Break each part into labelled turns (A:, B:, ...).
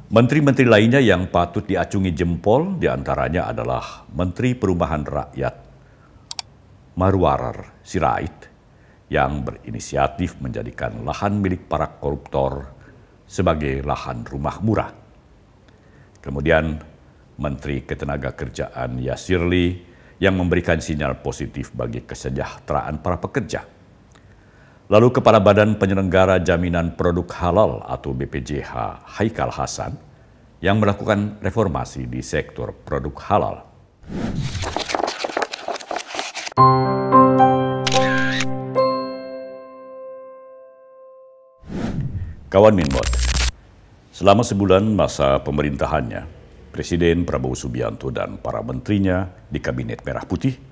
A: Menteri-menteri lainnya yang patut diacungi jempol diantaranya adalah Menteri Perumahan Rakyat Marwarar Sirait yang berinisiatif menjadikan lahan milik para koruptor sebagai lahan rumah murah. Kemudian Menteri Ketenagakerjaan Yasirli yang memberikan sinyal positif bagi kesejahteraan para pekerja. Lalu Kepala Badan Penyelenggara Jaminan Produk Halal atau BPJH Haikal Hasan yang melakukan reformasi di sektor produk halal. Kawan Minbot, selama sebulan masa pemerintahannya, Presiden Prabowo Subianto dan para menterinya di Kabinet Merah Putih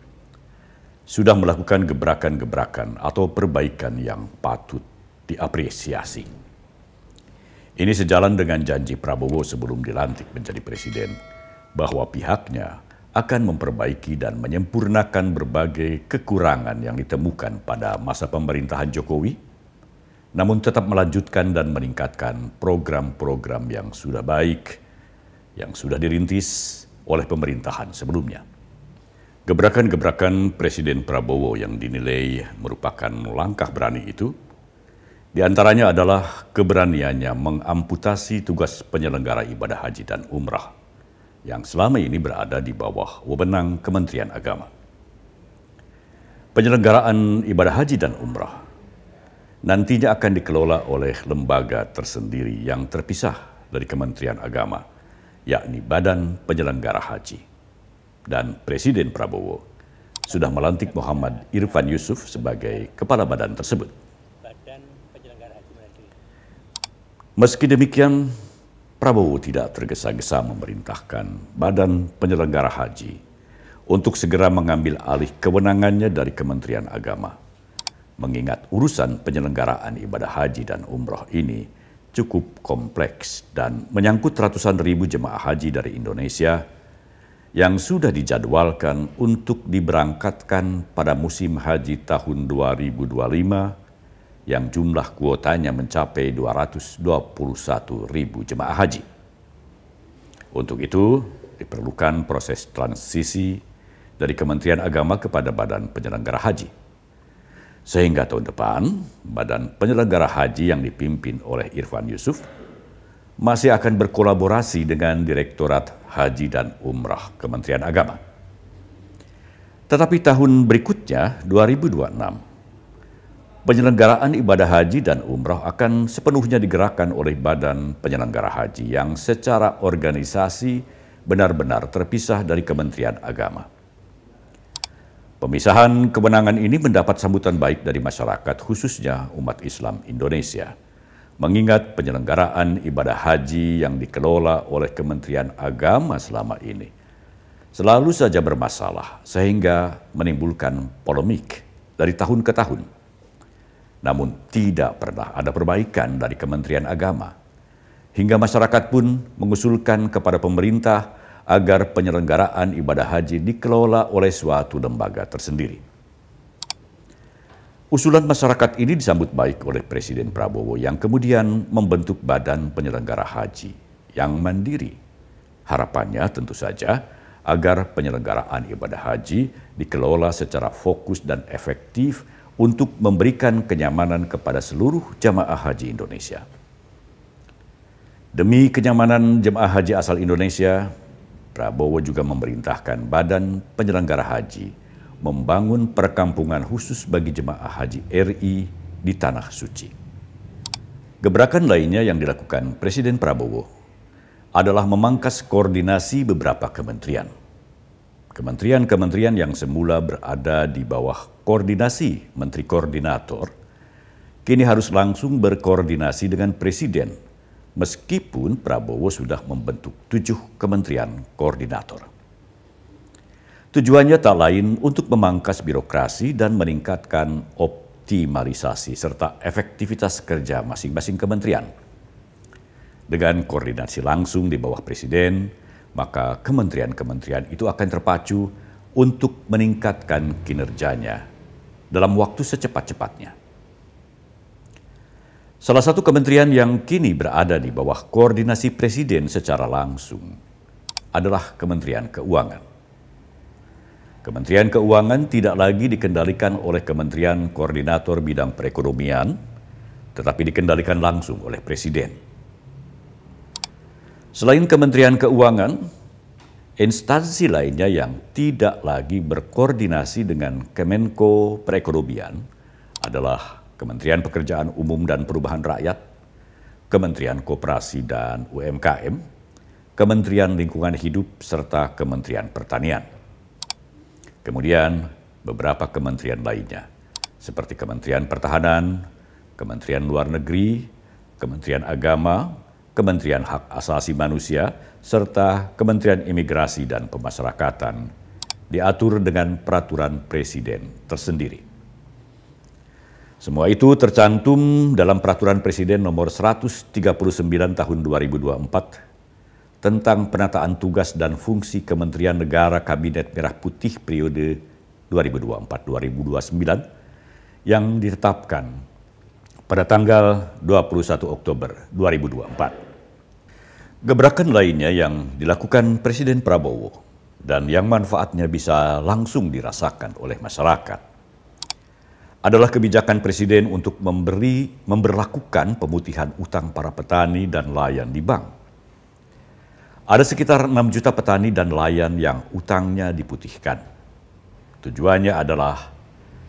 A: sudah melakukan gebrakan-gebrakan atau perbaikan yang patut diapresiasi. Ini sejalan dengan janji Prabowo sebelum dilantik menjadi presiden bahwa pihaknya akan memperbaiki dan menyempurnakan berbagai kekurangan yang ditemukan pada masa pemerintahan Jokowi, namun tetap melanjutkan dan meningkatkan program-program yang sudah baik, yang sudah dirintis oleh pemerintahan sebelumnya. Gebrakan-gebrakan Presiden Prabowo yang dinilai merupakan langkah berani itu, diantaranya adalah keberaniannya mengamputasi tugas penyelenggara ibadah haji dan umrah yang selama ini berada di bawah wewenang Kementerian Agama. Penyelenggaraan ibadah haji dan umrah nantinya akan dikelola oleh lembaga tersendiri yang terpisah dari Kementerian Agama, yakni Badan Penyelenggara Haji. Dan Presiden Prabowo sudah melantik Muhammad Irfan Yusuf sebagai kepala badan tersebut. Meski demikian, Prabowo tidak tergesa-gesa memerintahkan Badan Penyelenggara Haji untuk segera mengambil alih kewenangannya dari Kementerian Agama, mengingat urusan penyelenggaraan ibadah haji dan umroh ini cukup kompleks dan menyangkut ratusan ribu jemaah haji dari Indonesia yang sudah dijadwalkan untuk diberangkatkan pada musim haji tahun 2025 yang jumlah kuotanya mencapai 221 ribu jemaah haji. Untuk itu diperlukan proses transisi dari Kementerian Agama kepada Badan Penyelenggara Haji. Sehingga tahun depan, Badan Penyelenggara Haji yang dipimpin oleh Irfan Yusuf masih akan berkolaborasi dengan Direktorat Haji dan Umrah Kementerian Agama. Tetapi tahun berikutnya, 2026, penyelenggaraan ibadah haji dan umrah akan sepenuhnya digerakkan oleh Badan Penyelenggara Haji yang secara organisasi benar-benar terpisah dari Kementerian Agama. Pemisahan kewenangan ini mendapat sambutan baik dari masyarakat, khususnya umat Islam Indonesia, mengingat penyelenggaraan ibadah haji yang dikelola oleh Kementerian Agama selama ini selalu saja bermasalah sehingga menimbulkan polemik dari tahun ke tahun. Namun tidak pernah ada perbaikan dari Kementerian Agama, hingga masyarakat pun mengusulkan kepada pemerintah agar penyelenggaraan ibadah haji dikelola oleh suatu lembaga tersendiri. Usulan masyarakat ini disambut baik oleh Presiden Prabowo yang kemudian membentuk Badan Penyelenggara Haji yang mandiri. Harapannya tentu saja agar penyelenggaraan ibadah haji dikelola secara fokus dan efektif untuk memberikan kenyamanan kepada seluruh jamaah haji Indonesia. Demi kenyamanan jemaah haji asal Indonesia, Prabowo juga memerintahkan Badan Penyelenggara Haji membangun perkampungan khusus bagi jemaah haji RI di Tanah Suci. Gebrakan lainnya yang dilakukan Presiden Prabowo adalah memangkas koordinasi beberapa kementerian. Kementerian-kementerian yang semula berada di bawah koordinasi Menteri Koordinator, kini harus langsung berkoordinasi dengan Presiden, meskipun Prabowo sudah membentuk 7 kementerian koordinator. Tujuannya tak lain untuk memangkas birokrasi dan meningkatkan optimalisasi serta efektivitas kerja masing-masing kementerian. Dengan koordinasi langsung di bawah Presiden, maka kementerian-kementerian itu akan terpacu untuk meningkatkan kinerjanya dalam waktu secepat-cepatnya. Salah satu kementerian yang kini berada di bawah koordinasi Presiden secara langsung adalah Kementerian Keuangan. Kementerian Keuangan tidak lagi dikendalikan oleh Kementerian Koordinator Bidang Perekonomian, tetapi dikendalikan langsung oleh Presiden. Selain Kementerian Keuangan, instansi lainnya yang tidak lagi berkoordinasi dengan Kemenko Perekonomian adalah Kementerian Pekerjaan Umum dan Perubahan Rakyat, Kementerian Koperasi dan UMKM, Kementerian Lingkungan Hidup, serta Kementerian Pertanian. Kemudian beberapa kementerian lainnya, seperti Kementerian Pertahanan, Kementerian Luar Negeri, Kementerian Agama, Kementerian Hak Asasi Manusia, serta Kementerian Imigrasi dan Pemasyarakatan diatur dengan peraturan Presiden tersendiri. Semua itu tercantum dalam Peraturan Presiden Nomor 139 Tahun 2024 tentang penataan tugas dan fungsi Kementerian Negara Kabinet Merah Putih periode 2024-2029 yang ditetapkan pada tanggal 21 Oktober 2024. Gebrakan lainnya yang dilakukan Presiden Prabowo dan yang manfaatnya bisa langsung dirasakan oleh masyarakat adalah kebijakan Presiden untuk memberlakukan pemutihan utang para petani dan nelayan di bank. Ada sekitar 6 juta petani dan nelayan yang utangnya diputihkan. Tujuannya adalah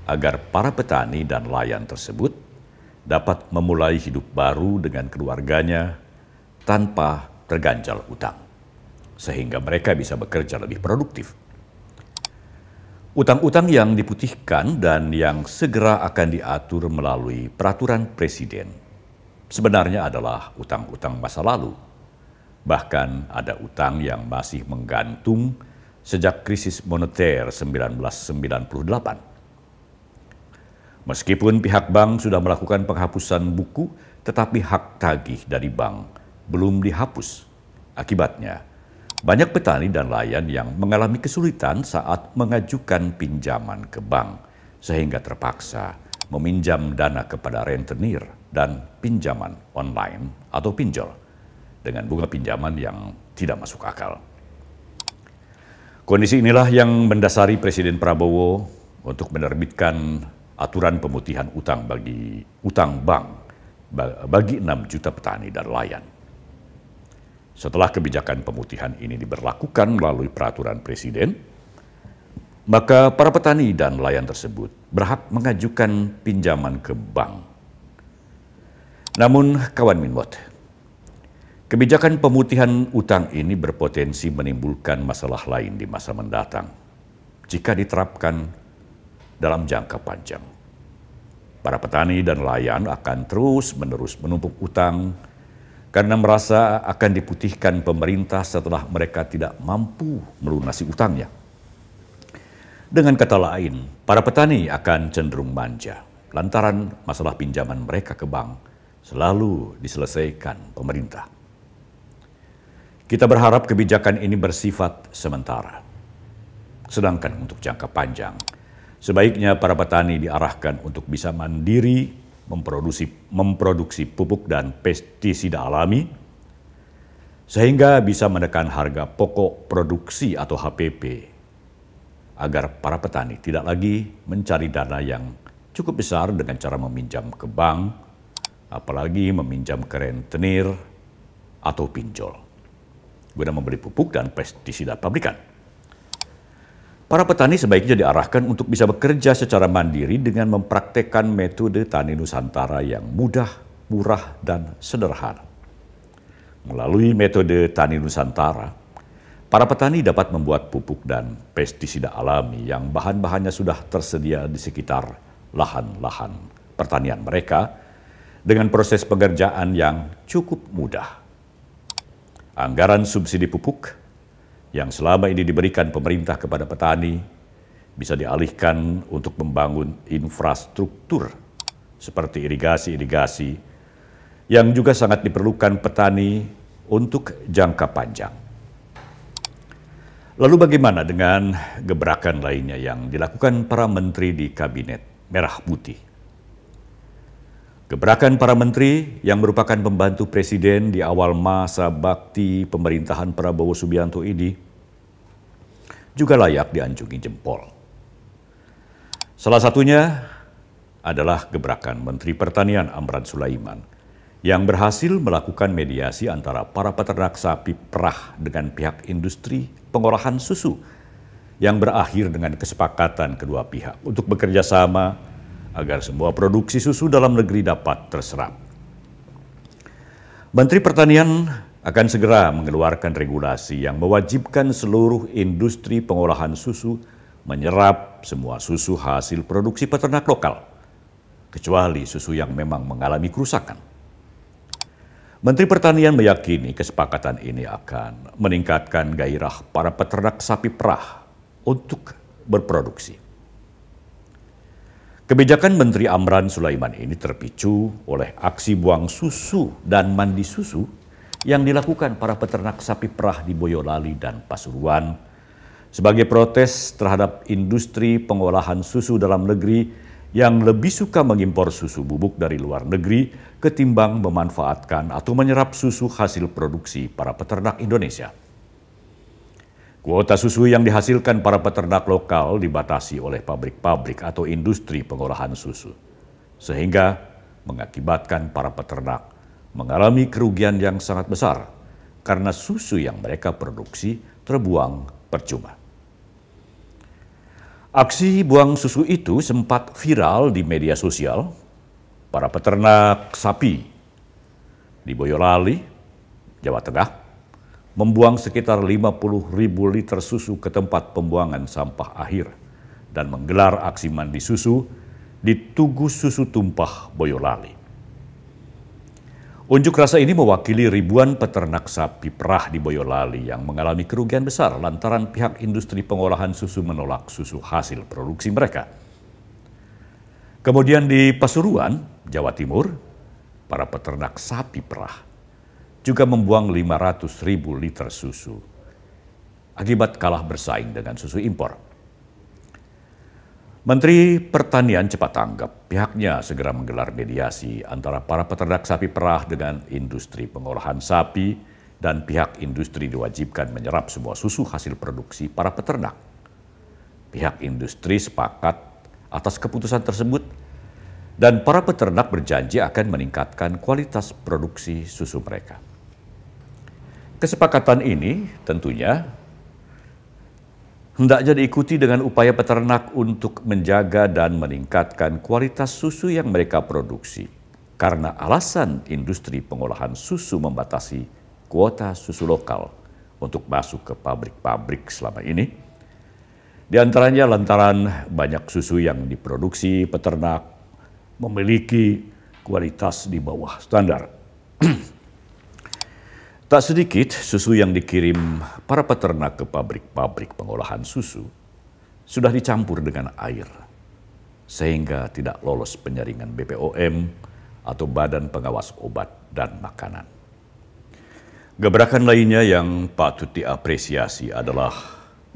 A: agar para petani dan nelayan tersebut dapat memulai hidup baru dengan keluarganya tanpa terganjal utang, sehingga mereka bisa bekerja lebih produktif. Utang-utang yang diputihkan dan yang segera akan diatur melalui peraturan Presiden sebenarnya adalah utang-utang masa lalu. Bahkan ada utang yang masih menggantung sejak krisis moneter 1998. Meskipun pihak bank sudah melakukan penghapusan buku, tetapi hak tagih dari bank belum dihapus. Akibatnya, banyak petani dan nelayan yang mengalami kesulitan saat mengajukan pinjaman ke bank, sehingga terpaksa meminjam dana kepada rentenir dan pinjaman online atau pinjol dengan bunga pinjaman yang tidak masuk akal. Kondisi inilah yang mendasari Presiden Prabowo untuk menerbitkan aturan pemutihan utang bagi utang bank bagi 6 juta petani dan nelayan. Setelah kebijakan pemutihan ini diberlakukan melalui peraturan Presiden, maka para petani dan nelayan tersebut berhak mengajukan pinjaman ke bank. Namun, kawan Minmot, kebijakan pemutihan utang ini berpotensi menimbulkan masalah lain di masa mendatang jika diterapkan dalam jangka panjang. Para petani dan nelayan akan terus-menerus menumpuk utang karena merasa akan diputihkan pemerintah setelah mereka tidak mampu melunasi utangnya. Dengan kata lain, para petani akan cenderung manja lantaran masalah pinjaman mereka ke bank selalu diselesaikan pemerintah. Kita berharap kebijakan ini bersifat sementara. Sedangkan untuk jangka panjang, sebaiknya para petani diarahkan untuk bisa mandiri memproduksi pupuk dan pestisida alami, sehingga bisa menekan harga pokok produksi atau HPP, agar para petani tidak lagi mencari dana yang cukup besar dengan cara meminjam ke bank, apalagi meminjam ke rentenir atau pinjol, guna membeli pupuk dan pestisida pabrikan. Para petani sebaiknya diarahkan untuk bisa bekerja secara mandiri dengan mempraktekkan metode tani Nusantara yang mudah, murah, dan sederhana. Melalui metode tani Nusantara, para petani dapat membuat pupuk dan pestisida alami yang bahan-bahannya sudah tersedia di sekitar lahan-lahan pertanian mereka dengan proses pengerjaan yang cukup mudah. Anggaran subsidi pupuk yang selama ini diberikan pemerintah kepada petani bisa dialihkan untuk membangun infrastruktur seperti irigasi-irigasi yang juga sangat diperlukan petani untuk jangka panjang. Lalu bagaimana dengan gebrakan lainnya yang dilakukan para menteri di Kabinet Merah Putih? Gebrakan para menteri yang merupakan pembantu presiden di awal masa bakti pemerintahan Prabowo Subianto ini juga layak dianjungi jempol. Salah satunya adalah gebrakan Menteri Pertanian Amran Sulaiman yang berhasil melakukan mediasi antara para peternak sapi perah dengan pihak industri pengolahan susu yang berakhir dengan kesepakatan kedua pihak untuk bekerja sama agar semua produksi susu dalam negeri dapat terserap. Menteri Pertanian akan segera mengeluarkan regulasi yang mewajibkan seluruh industri pengolahan susu menyerap semua susu hasil produksi peternak lokal, kecuali susu yang memang mengalami kerusakan. Menteri Pertanian meyakini kesepakatan ini akan meningkatkan gairah para peternak sapi perah untuk berproduksi. Kebijakan Menteri Amran Sulaiman ini terpicu oleh aksi buang susu dan mandi susu yang dilakukan para peternak sapi perah di Boyolali dan Pasuruan sebagai protes terhadap industri pengolahan susu dalam negeri yang lebih suka mengimpor susu bubuk dari luar negeri ketimbang memanfaatkan atau menyerap susu hasil produksi para peternak Indonesia. Kuota susu yang dihasilkan para peternak lokal dibatasi oleh pabrik-pabrik atau industri pengolahan susu, sehingga mengakibatkan para peternak mengalami kerugian yang sangat besar karena susu yang mereka produksi terbuang percuma. Aksi buang susu itu sempat viral di media sosial. Para peternak sapi di Boyolali, Jawa Tengah, membuang sekitar 50.000 liter susu ke tempat pembuangan sampah akhir dan menggelar aksi mandi susu di Tugu Susu Tumpah, Boyolali. Unjuk rasa ini mewakili ribuan peternak sapi perah di Boyolali yang mengalami kerugian besar lantaran pihak industri pengolahan susu menolak susu hasil produksi mereka. Kemudian di Pasuruan, Jawa Timur, para peternak sapi perah juga membuang 500.000 liter susu akibat kalah bersaing dengan susu impor. Menteri Pertanian cepat tanggap, pihaknya segera menggelar mediasi antara para peternak sapi perah dengan industri pengolahan sapi dan pihak industri diwajibkan menyerap semua susu hasil produksi para peternak. Pihak industri sepakat atas keputusan tersebut dan para peternak berjanji akan meningkatkan kualitas produksi susu mereka. Kesepakatan ini tentunya hendaknya diikuti dengan upaya peternak untuk menjaga dan meningkatkan kualitas susu yang mereka produksi karena alasan industri pengolahan susu membatasi kuota susu lokal untuk masuk ke pabrik-pabrik selama ini. Di antaranya lantaran banyak susu yang diproduksi peternak memiliki kualitas di bawah standar. Tak sedikit susu yang dikirim para peternak ke pabrik-pabrik pengolahan susu sudah dicampur dengan air, sehingga tidak lolos penyaringan BPOM atau Badan Pengawas Obat dan Makanan. Gebrakan lainnya yang patut diapresiasi adalah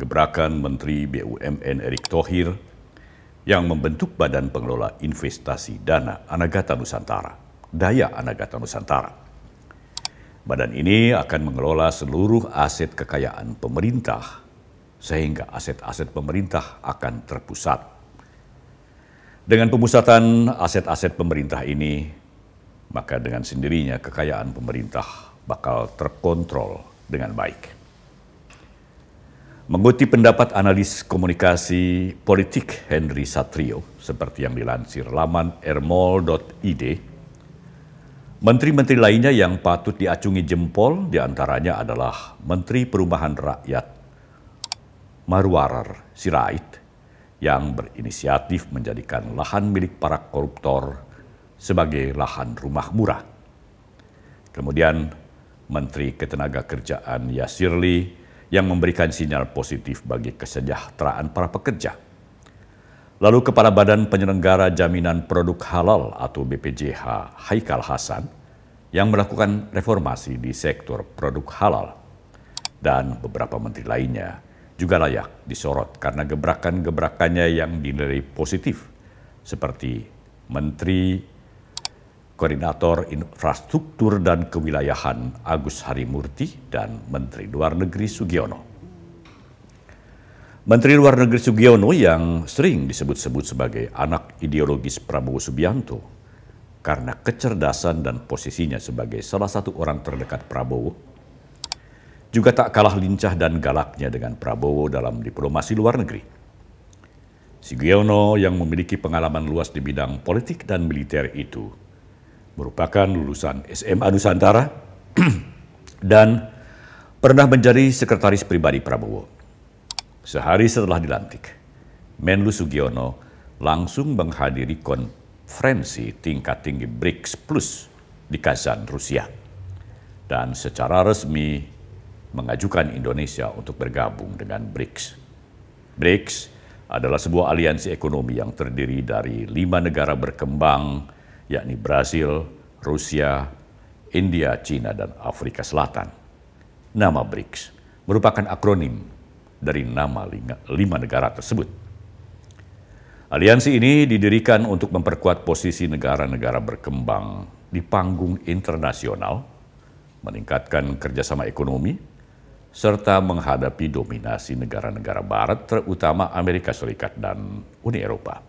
A: gebrakan Menteri BUMN Erick Thohir yang membentuk Badan Pengelola Investasi Dana Anagata Nusantara, Daya Anagata Nusantara. Badan ini akan mengelola seluruh aset kekayaan pemerintah, sehingga aset-aset pemerintah akan terpusat. Dengan pemusatan aset-aset pemerintah ini, maka dengan sendirinya kekayaan pemerintah bakal terkontrol dengan baik. Mengutip pendapat analis komunikasi politik Henry Satrio, seperti yang dilansir laman ermol.id, menteri-menteri lainnya yang patut diacungi jempol diantaranya adalah Menteri Perumahan Rakyat Marwarar Sirait yang berinisiatif menjadikan lahan milik para koruptor sebagai lahan rumah murah. Kemudian Menteri Ketenagakerjaan Yasirli yang memberikan sinyal positif bagi kesejahteraan para pekerja. Lalu Kepala Badan Penyelenggara Jaminan Produk Halal atau BPJH Haikal Hasan yang melakukan reformasi di sektor produk halal. Dan beberapa menteri lainnya juga layak disorot karena gebrakan-gebrakannya yang dinilai positif seperti Menteri Koordinator Infrastruktur dan Kewilayahan Agus Harimurti, dan Menteri Luar Negeri Sugiono. Menteri Luar Negeri Sugiono yang sering disebut-sebut sebagai anak ideologis Prabowo Subianto karena kecerdasan dan posisinya sebagai salah satu orang terdekat Prabowo, juga tak kalah lincah dan galaknya dengan Prabowo dalam diplomasi luar negeri. Sugiono yang memiliki pengalaman luas di bidang politik dan militer itu merupakan lulusan SMA Nusantara dan pernah menjadi sekretaris pribadi Prabowo. Sehari setelah dilantik, Menlu Sugiono langsung menghadiri konferensi tingkat tinggi BRICS Plus di Kazan, Rusia, dan secara resmi mengajukan Indonesia untuk bergabung dengan BRICS. BRICS adalah sebuah aliansi ekonomi yang terdiri dari 5 negara berkembang, yakni Brasil, Rusia, India, China, dan Afrika Selatan. Nama BRICS merupakan akronim dari nama 5 negara tersebut. Aliansi ini didirikan untuk memperkuat posisi negara-negara berkembang di panggung internasional, meningkatkan kerjasama ekonomi, serta menghadapi dominasi negara-negara Barat, terutama Amerika Serikat dan Uni Eropa.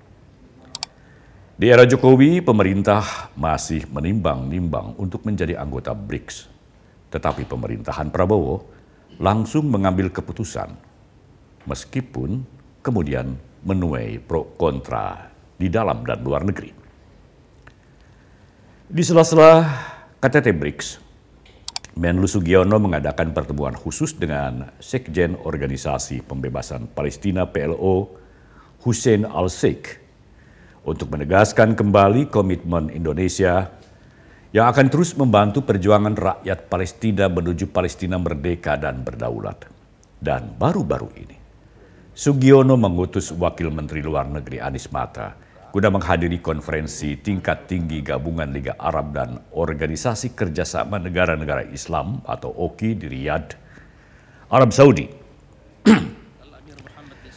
A: Di era Jokowi, pemerintah masih menimbang-nimbang untuk menjadi anggota BRICS, tetapi pemerintahan Prabowo langsung mengambil keputusan, meskipun kemudian menuai pro kontra di dalam dan luar negeri. Di sela-sela KTT BRICS, Menlu Sugiono mengadakan pertemuan khusus dengan Sekjen Organisasi Pembebasan Palestina PLO, Hussein Al-Sheikh, untuk menegaskan kembali komitmen Indonesia yang akan terus membantu perjuangan rakyat Palestina menuju Palestina merdeka dan berdaulat. Dan baru-baru ini, Sugiono mengutus Wakil Menteri Luar Negeri Anies Mata guna menghadiri konferensi tingkat tinggi Gabungan Liga Arab dan Organisasi Kerjasama Negara-Negara Islam atau OKI di Riyadh, Arab Saudi.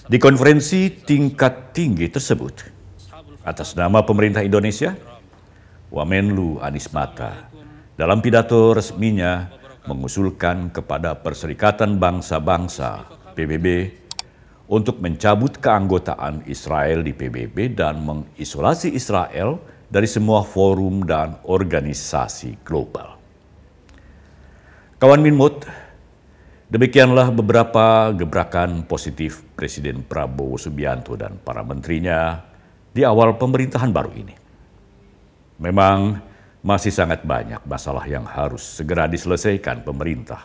A: Di konferensi tingkat tinggi tersebut, atas nama pemerintah Indonesia, Wamenlu Anies Mata dalam pidato resminya mengusulkan kepada Perserikatan Bangsa-Bangsa PBB untuk mencabut keanggotaan Israel di PBB dan mengisolasi Israel dari semua forum dan organisasi global. Kawan Minmot, demikianlah beberapa gebrakan positif Presiden Prabowo Subianto dan para menterinya di awal pemerintahan baru ini. Memang masih sangat banyak masalah yang harus segera diselesaikan pemerintah.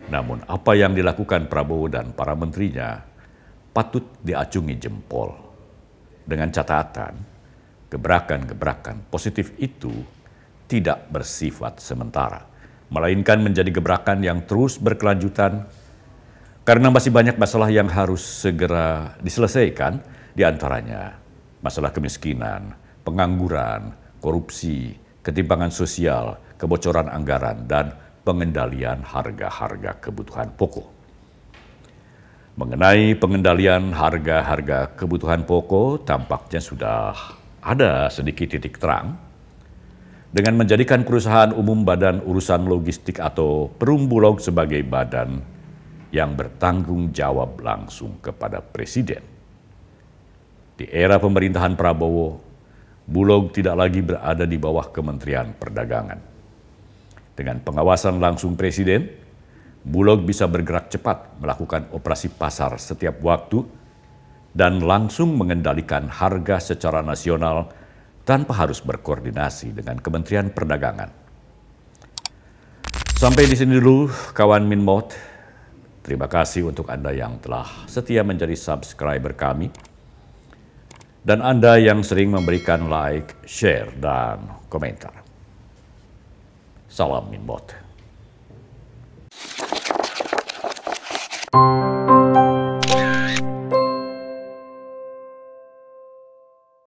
A: Namun apa yang dilakukan Prabowo dan para menterinya patut diacungi jempol. Dengan catatan, gebrakan-gebrakan positif itu tidak bersifat sementara, melainkan menjadi gebrakan yang terus berkelanjutan karena masih banyak masalah yang harus segera diselesaikan, di antaranya masalah kemiskinan, pengangguran, korupsi, ketimpangan sosial, kebocoran anggaran, dan pengendalian harga-harga kebutuhan pokok. Mengenai pengendalian harga-harga kebutuhan pokok, tampaknya sudah ada sedikit titik terang dengan menjadikan Perusahaan Umum Badan Urusan Logistik atau Perumbulog sebagai badan yang bertanggung jawab langsung kepada Presiden. Di era pemerintahan Prabowo, Bulog tidak lagi berada di bawah Kementerian Perdagangan. Dengan pengawasan langsung Presiden, Bulog bisa bergerak cepat melakukan operasi pasar setiap waktu dan langsung mengendalikan harga secara nasional tanpa harus berkoordinasi dengan Kementerian Perdagangan. Sampai di sini dulu, kawan Minmot. Terima kasih untuk Anda yang telah setia menjadi subscriber kami. Dan Anda yang sering memberikan like, share, dan komentar. Salam Minmot.